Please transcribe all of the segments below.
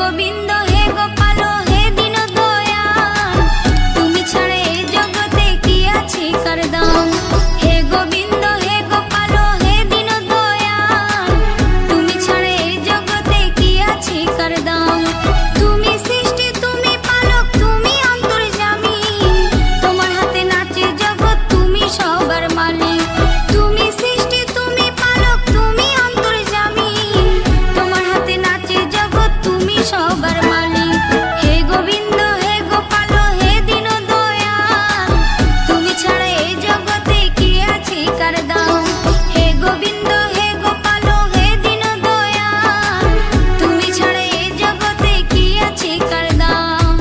গোবিন্দ হে গোপাল হে দীন দয়াল, তুমি ছাড়া এই জগতে কি আছে কার দাম। হে গোবিন্দ হে গোপাল হে দীন দয়াল, তুমি ছাড়া এই জগতে কি আছে কার দাম। তুমি সৃষ্টি তুমি পালক তুমি অন্তর্যামী, তোমার হাতে নাচে জগৎ তুমি সবার মালিক। তুমি সৃষ্টি তুমি পালক তুমি অন্তর্যামী, তোমার হাতে নাচে জগৎ তুমি সবার মালিক। হে গোবিন্দ হে গোপাল হে দীন দয়াল, তুমি ছাড়া এই জগতে কি আছে কার দাম। হে গোবিন্দ হে গোপাল হে দীন দয়াল, তুমি ছাড়া এই জগতে কি আছে কার দাম।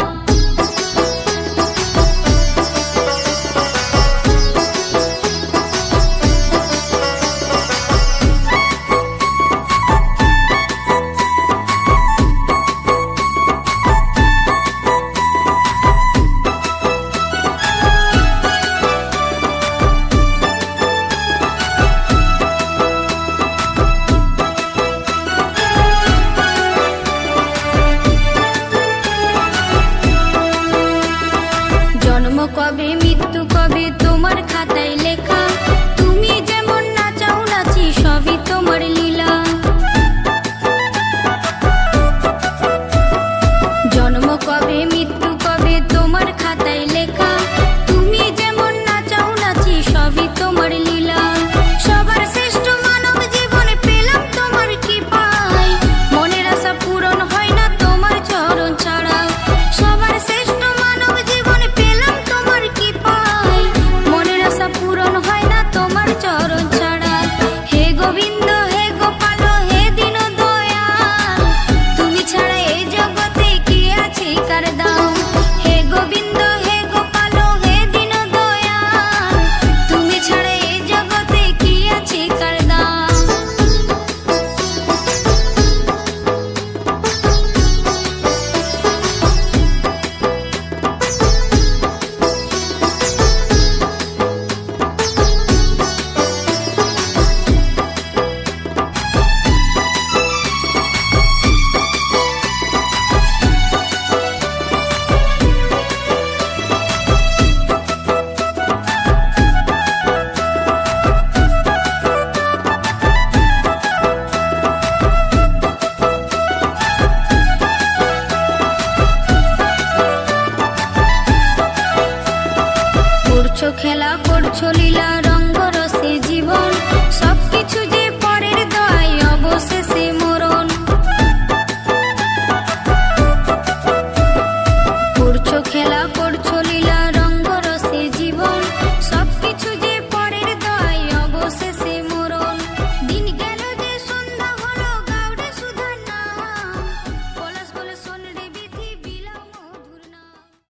জন্ম কবে মৃত্যু কবে তোমার খাতায় লেখা, তুমি যেমন নাচাও নাচি সবই তোমার লীলা। জন্ম কবে মৃত্যু কবে তোমার খাতায় লেখা, তুমি যেমন নাচাও নাচি সবই তোমার লীলা। সবার শ্রেষ্ঠ মানব জীবনে পেলাম তোমার কৃপায়, মনের আশা পূরণ হয় না তোমার চরণ ছাড়া। সবার শ্রেষ্ঠ মানব জীবনে পেলাম তোমার কৃপায়, মনের আশা পূরণ হয় না তোমার চরণ ছাড়া। হে গোবিন্দ হে গোপাল হে দীন দয়াল, তুমি ছাড়া এই জগতে কি আছে কার দাম।